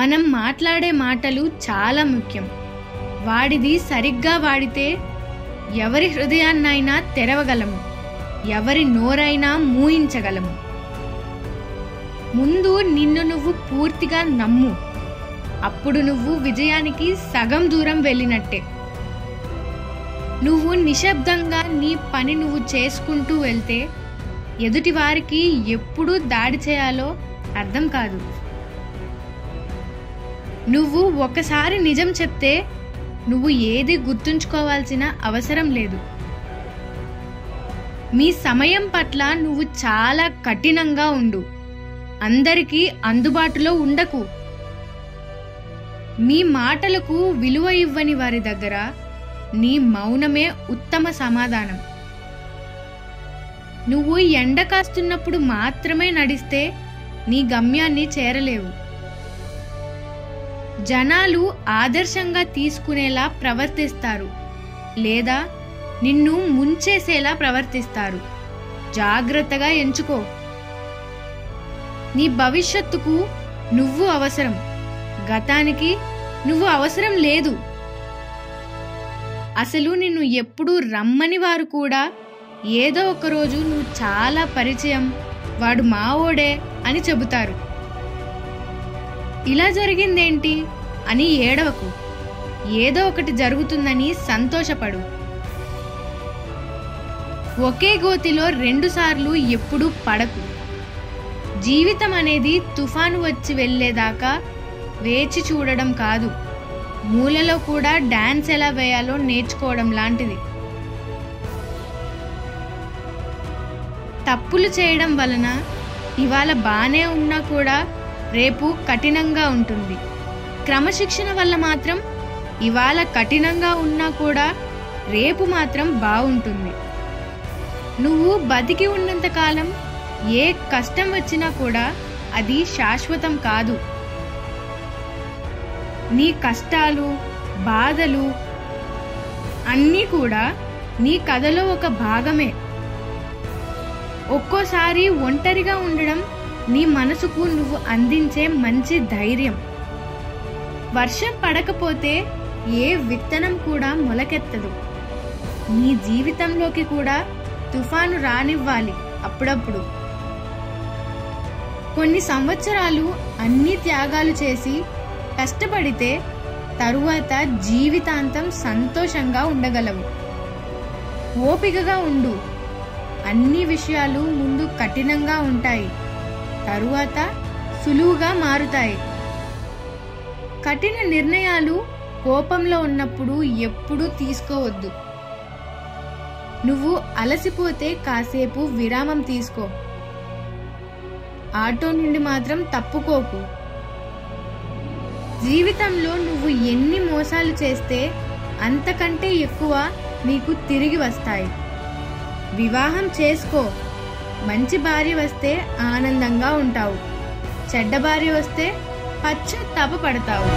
మనం మాట్లాడే మాటలు చాలా ముఖ్యం. వాడిది సరిగ్గా వాడితే ఎవరి హృదయాన్నైనా తెరవగలము, ఎవరి నోరైనా మూయించగలము. ముందు నిన్ను నువ్వు పూర్తిగా నమ్ము. అప్పుడు నువ్వు విజయానికి సగం దూరం వెళ్ళినట్టే. నువ్వు నిశ్శబ్దంగా నీ పని నువ్వు చేసుకుంటూ వెళ్తే ఎదుటి వారికి ఎప్పుడు దాడి చేయాలో అర్థం కాదు. నువ్వు ఒకసారి నిజం చెప్తే నువ్వు ఏది గుర్తుంచుకోవాల్సిన అవసరం లేదు. మీ సమయం పట్ల నువ్వు చాలా కఠినంగా ఉండు. అందరికీ అందుబాటులో ఉండకు. మీ మాటలకు విలువ ఇవ్వని వారి దగ్గర నీ మౌనమే ఉత్తమ సమాధానం. నువ్వు ఎండ కాస్తున్నప్పుడు మాత్రమే నడిస్తే నీ గమ్యాన్ని చేరలేవు. జనాలు ఆదర్శంగా తీసుకునేలా ప్రవర్తిస్తారు లేదా నిన్ను ముంచేసేలా ప్రవర్తిస్తారు. జాగ్రత్తగా ఎంచుకో. నీ భవిష్యత్తుకు నువ్వు అవసరం, గతానికి నువ్వు అవసరం లేదు. అసలు నిన్ను ఎప్పుడూ రమ్మని వారు కూడా ఏదో ఒక రోజు నువ్వు చాలా పరిచయం, వాడు మావోడే అని చెబుతారు. ఇలా జరిగిందేంటి అని ఏడవకు. ఏదో ఒకటి జరుగుతుందని సంతోషపడు. ఒకే గోతిలో 2 సార్లు ఎప్పుడూ పడకు. జీవితం అనేది తుఫాను వచ్చి వెళ్ళేదాకా వేచి చూడడం కాదు, మూలలో కూడా డాన్స్ ఎలా వేయాలో నేర్చుకోవడం లాంటిది. తప్పులు చేయడం వలన ఇవాళ బానే ఉన్నా కూడా రేపు కఠినంగా ఉంటుంది. క్రమశిక్షణ వల్ల మాత్రం ఇవాళ కఠినంగా ఉన్నా కూడా రేపు మాత్రం బాగుంటుంది. నువ్వు బతికి ఉన్నంత కాలం ఏ కష్టం వచ్చినా కూడా అది శాశ్వతం కాదు. నీ కష్టాలు, బాధలు అన్నీ కూడా నీ కథలో ఒక భాగమే. ఒక్కోసారి ఒంటరిగా ఉండడం నీ మనసుకు నువ్వు అందించే మంచి ధైర్యం. వర్షం పడకపోతే ఏ విత్తనం కూడా మొలకెత్తదు. నీ జీవితంలోకి కూడా తుఫాను రానివ్వాలి అప్పుడప్పుడు. కొన్ని సంవత్సరాలు అన్ని త్యాగాలు చేసి కష్టపడితే తరువాత జీవితాంతం సంతోషంగా ఉండగలవు. ఓపికగా ఉండు. అన్ని విషయాలు ముందు కఠినంగా ఉంటాయి, తరువాత సులువుగా మారుతాయి. కఠిన నిర్ణయాలు కోపంలో ఉన్నప్పుడు ఎప్పుడూ తీసుకోవద్దు. నువ్వు అలసిపోతే కాసేపు విరామం తీసుకో. ఆటో నుండి మాత్రం తప్పుకోకు. జీవితంలో నువ్వు ఎన్ని మోసాలు చేస్తే అంతకంటే ఎక్కువ నీకు తిరిగి వస్తాయి. వివాహం చేసుకో. మంచి భార్య వస్తే ఆనందంగా ఉంటావు, చెడ్డ భార్య వస్తే పశ్చాత్తాపపడతావు.